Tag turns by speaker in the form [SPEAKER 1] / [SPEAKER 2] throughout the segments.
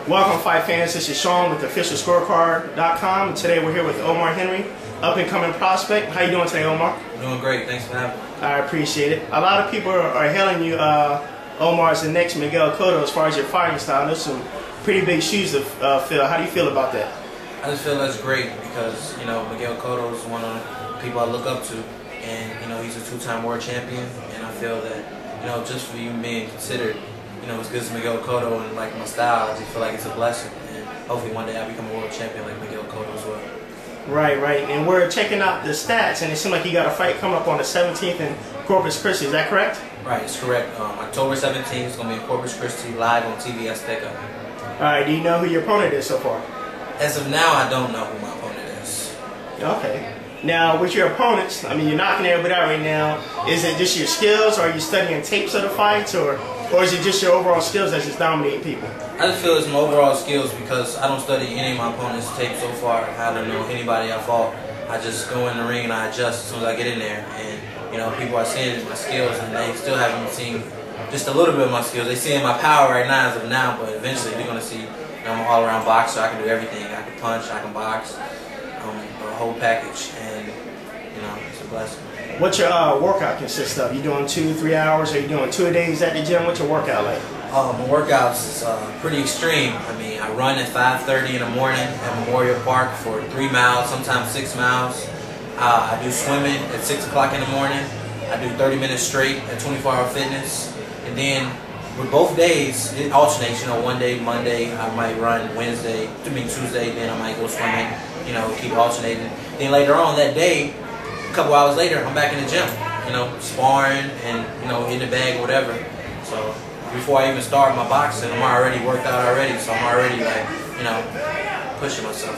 [SPEAKER 1] Welcome, fight fans. This is Sean with officialscorecard.com. Today we're here with Omar Henry, up-and-coming prospect. How you doing today, Omar?
[SPEAKER 2] Doing great. Thanks for having me.
[SPEAKER 1] I appreciate it. A lot of people are hailing you, Omar, as the next Miguel Cotto as far as your fighting style. There's some pretty big shoes to fill. How do you feel about that?
[SPEAKER 2] I just feel that's great because, Miguel Cotto is one of the people I look up to. And, he's a two-time world champion. And I feel that, just for you being considered, as good as Miguel Cotto and like my style, I just feel like it's a blessing. And hopefully one day I'll become a world champion like Miguel Cotto as well.
[SPEAKER 1] Right. And we're checking out the stats, and it seems like you got a fight coming up on the 17th in Corpus Christi. Is that correct?
[SPEAKER 2] Right, it's correct. October 17th, it's going to be in Corpus Christi, live on TV Azteca.
[SPEAKER 1] All right. Do you know who your opponent is so far?
[SPEAKER 2] As of now, I don't know who my opponent is.
[SPEAKER 1] Okay. Now, with your opponents, I mean, you're knocking everybody out right now. Is it just your skills, or are you studying tapes of the fights, or is it just your overall skills that's just dominating people?
[SPEAKER 2] I just feel it's my overall skills because I don't study any of my opponent's tapes so far. I don't know anybody I fought. I just go in the ring and I adjust as soon as I get in there. And, people are seeing my skills, and they still haven't seen just a little bit of my skills. They're seeing my power right now as of now, but eventually they're going to see I'm an all-around boxer. I can do everything. I can punch, I can box, the whole package. And, it's a blessing.
[SPEAKER 1] What's your workout consist of? You doing 2-3 hours? Are you doing 2 days at the gym? What's your workout like?
[SPEAKER 2] My workouts is pretty extreme. I mean, I run at 5:30 in the morning at Memorial Park for 3 miles, sometimes 6 miles. I do swimming at 6 o'clock in the morning. I do 30 minutes straight at 24-hour fitness. And then with both days, it alternates. One day, Monday, I might run. Tuesday, then I might go swimming. Keep alternating. Then later on that day, a couple hours later, I'm back in the gym. Sparring and in the bag or whatever. So before I even start my boxing, I'm already worked out already. So I'm already pushing myself.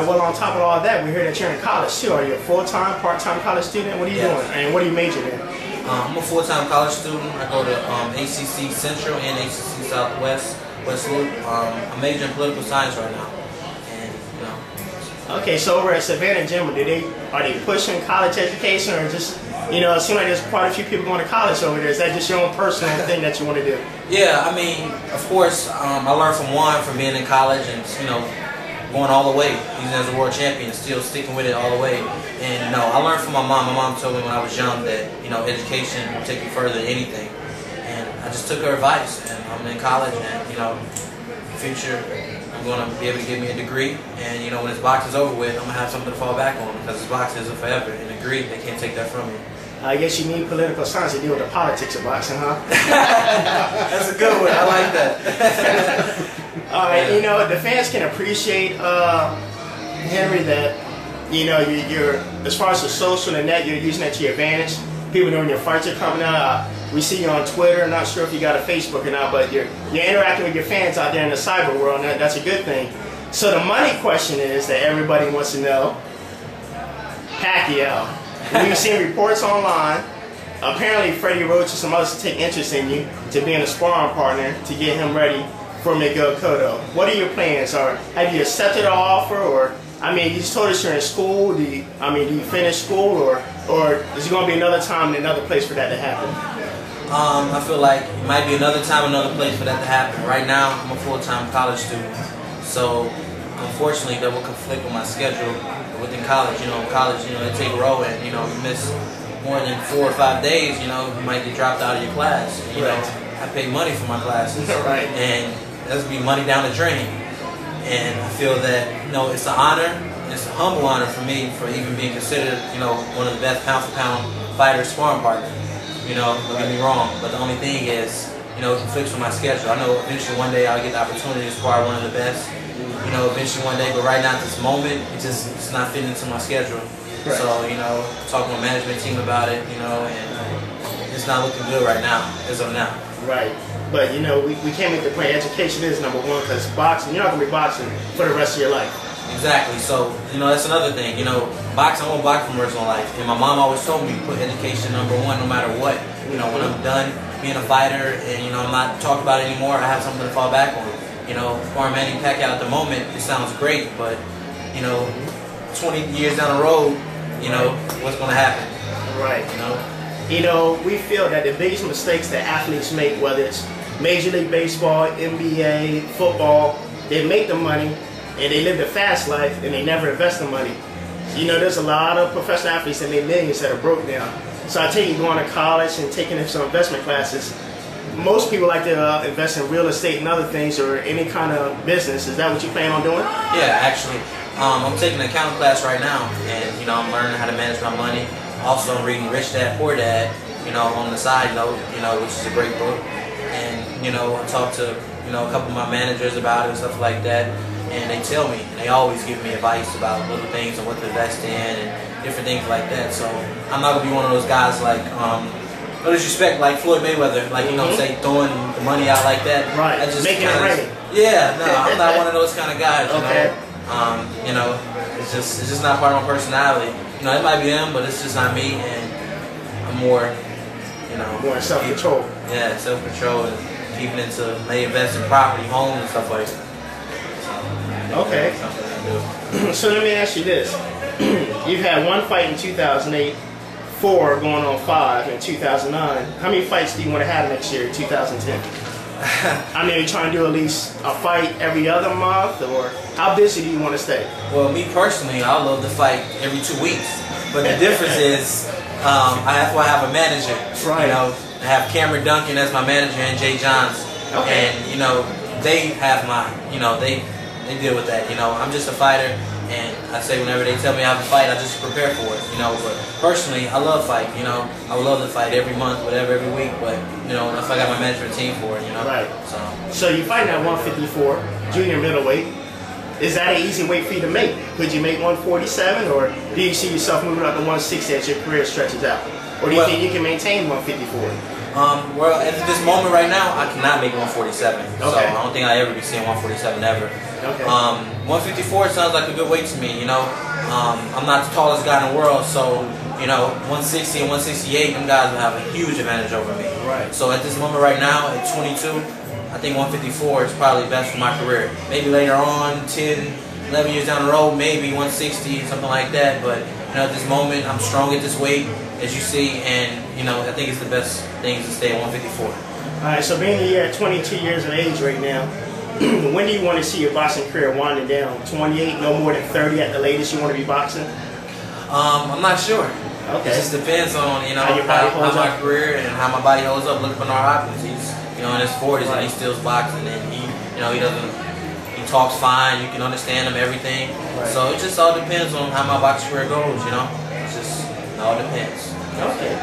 [SPEAKER 1] Well, on top of all that, we hear that you're in college too. Are you a full-time, part-time college student? What are you doing? And what are you majoring in?
[SPEAKER 2] I'm a full-time college student. I go to ACC Central and ACC Southwest, West Loop. I'm majoring in political science right now.
[SPEAKER 1] Okay, so over at Savannah Gym, are they pushing college education, or just, it seems like there's quite a few people going to college over there. Is that just your own personal thing that you want to do?
[SPEAKER 2] Yeah, I mean, of course, I learned from Juan from being in college and, going all the way, even as a world champion, still sticking with it all the way. And, I learned from my mom. My mom told me when I was young that, education will take you further than anything. And I just took her advice, and I'm in college, and, future, I'm going to be able to get me a degree, and when this box is over with, I'm going to have something to fall back on, because this box isn't forever. An degree, they can't take that from you.
[SPEAKER 1] I guess you need political science to deal with the politics of boxing, huh?
[SPEAKER 2] That's a good one. I like that.
[SPEAKER 1] All right, the fans can appreciate Henry that you're as far as the social and that you're using that to your advantage. People knowing your fights are coming out. We see you on Twitter. Not sure if you got a Facebook or not, but you're interacting with your fans out there in the cyber world, and that's a good thing. So the money question is that everybody wants to know: Pacquiao. We've seen reports online. Apparently, Freddie Roach and some others take interest in you to being a sparring partner to get him ready for Miguel Cotto. What are your plans? Or have you accepted an offer? Or you just told us you're in school. Do you finish school, or is it going to be another time and another place for that to happen?
[SPEAKER 2] I feel like it might be another time, another place for that to happen. Right now, I'm a full-time college student, so unfortunately, that will conflict with my schedule within college. College, they take a row, and you miss more than 4 or 5 days, you might get dropped out of your class. I pay money for my classes,
[SPEAKER 1] right.
[SPEAKER 2] And that's gonna be money down the drain. And I feel that it's an honor, it's a humble honor for me for even being considered one of the best pound-for-pound fighters, sparring partner. Don't get me wrong, but the only thing is it conflicts with my schedule. I know eventually one day I'll get the opportunity to spar one of the best. Eventually one day, but right now at this moment, it's not fitting into my schedule.
[SPEAKER 1] Right.
[SPEAKER 2] So talking to my management team about it, and it's not looking good right now as of now.
[SPEAKER 1] Right. But we can't make the point. Education is number one, because boxing, you're not gonna be boxing for the rest of your life.
[SPEAKER 2] Exactly. So that's another thing. Boxing, I won't box for the rest of my life. And my mom always told me put education number one, no matter what. When I'm done being a fighter, and I'm not talking about it anymore, I have something to fall back on. Sparring Manny Pacquiao at the moment, it sounds great, but 20 years down the road, what's gonna happen?
[SPEAKER 1] Right. We feel that the biggest mistakes that athletes make, whether it's Major League Baseball, NBA, football, they make the money and they live the fast life and they never invest the money. You know, there's a lot of professional athletes that make millions that are broke now. So I take you going to college and taking some investment classes. Most people like to invest in real estate and other things or any kind of business. Is that what you plan on doing?
[SPEAKER 2] Yeah, actually, I'm taking an accounting class right now, and you know, I'm learning how to manage my money. Also, I'm reading Rich Dad Poor Dad, you know, on the side note, you know, which is a great book. And you know, I talked to a couple of my managers about it and stuff like that, and they tell me, and they always give me advice about little things and what to invest in and different things like that. So I'm not gonna be one of those guys like. No disrespect, like Floyd Mayweather, like, you know, say throwing the money out like that.
[SPEAKER 1] Right.
[SPEAKER 2] Just
[SPEAKER 1] making it rain.
[SPEAKER 2] Yeah, no, I'm not one of those kind of guys.
[SPEAKER 1] Okay.
[SPEAKER 2] You know, it's just not part of my personality. You know, it might be them, but it's just not me, and I'm more, you know,
[SPEAKER 1] more self-control.
[SPEAKER 2] Yeah, self-control and keeping into may invest in property, homes, and stuff like that. So,
[SPEAKER 1] okay.
[SPEAKER 2] Something I do.
[SPEAKER 1] So let me ask you this: you've had one fight in 2008. 4 going on 5 in 2009. How many fights do you want to have next year in 2010? I mean, are you trying to do at least a fight every other month, or how busy do you want to stay?
[SPEAKER 2] Well, me personally, I love to fight every 2 weeks. But the difference is, I have a manager.
[SPEAKER 1] Right.
[SPEAKER 2] You know, I have Cameron Duncan as my manager and Jay Johns.
[SPEAKER 1] Okay.
[SPEAKER 2] And you know, they have my, you know, they deal with that. You know, I'm just a fighter. And I say whenever they tell me I have a fight, I just prepare for it, you know. But personally, I love fighting, you know. I would love to fight every month, whatever, every week. But, you know, if I got my management team for it, you know.
[SPEAKER 1] Right.
[SPEAKER 2] So
[SPEAKER 1] you fighting at 154, junior middleweight. Is that an easy weight for you to make? Could you make 147, or do you see yourself moving up to 160 as your career stretches out? Or do you think you can maintain 154?
[SPEAKER 2] Well, at this moment right now, I cannot make 147.
[SPEAKER 1] Okay.
[SPEAKER 2] So I don't think I ever be seeing 147 ever.
[SPEAKER 1] Okay.
[SPEAKER 2] 154 sounds like a good weight to me, you know. I'm not the tallest guy in the world, so, you know, 160 and 168, them guys will have a huge advantage over me.
[SPEAKER 1] Right.
[SPEAKER 2] So at this moment right now, at 22, I think 154 is probably best for my career. Maybe later on, 10, 11 years down the road, maybe 160, something like that. But, you know, at this moment, I'm strong at this weight, as you see, and, you know, I think it's the best thing to stay at 154.
[SPEAKER 1] All right, so being you're at 22 years of age right now, when do you want to see your boxing career winding down? 28, no more than 30 at the latest you want to be boxing?
[SPEAKER 2] I'm not sure.
[SPEAKER 1] Okay.
[SPEAKER 2] It just depends on, you know,
[SPEAKER 1] how
[SPEAKER 2] my career and how my body holds up. Look at Bernard Hopkins. He's, you know, in his 40s and he still's boxing, and he, you know, he talks fine. You can understand him, everything.
[SPEAKER 1] Right.
[SPEAKER 2] So it just all depends on how my boxing career goes, you know. It all depends.
[SPEAKER 1] Okay.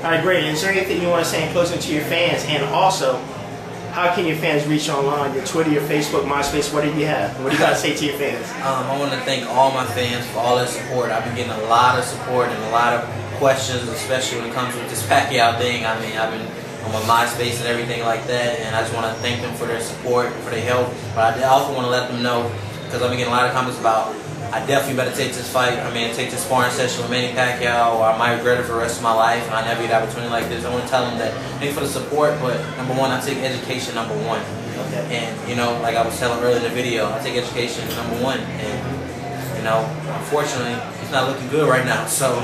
[SPEAKER 1] All right, great. Is there anything you want to say in closing to your fans? And also, how can your fans reach you online? Your Twitter, your Facebook, MySpace, what do you have? What do you got to say to your fans?
[SPEAKER 2] I want to thank all my fans for all their support. I've been getting a lot of support and a lot of questions, especially when it comes with this Pacquiao thing. I mean, I've been on my MySpace and everything like that, and I just want to thank them for their support, for their help. But I also want to let them know, because I've been getting a lot of comments about, I definitely better take this fight, take this sparring session with Manny Pacquiao, or I might regret it for the rest of my life, and I never get an opportunity like this. I want to tell them that, thanks for the support, but number one, I take education number one.
[SPEAKER 1] Okay.
[SPEAKER 2] And, you know, like I was telling earlier in the video, I take education number one, and, you know, unfortunately, it's not looking good right now. So,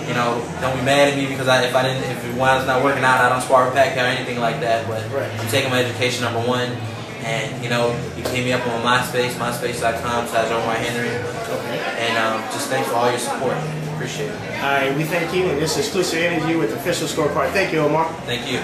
[SPEAKER 2] you know, don't be mad at me because if one's not working out, I don't spar with Pacquiao or anything like that, but I'm taking my education number one. And, you know, you can hit me up on MySpace, myspace.com/OmarHenry.
[SPEAKER 1] Okay.
[SPEAKER 2] And just thanks for all your support. Appreciate it.
[SPEAKER 1] All right, we thank you. And this exclusive interview with Official Scorecard. Thank you, Omar.
[SPEAKER 2] Thank you.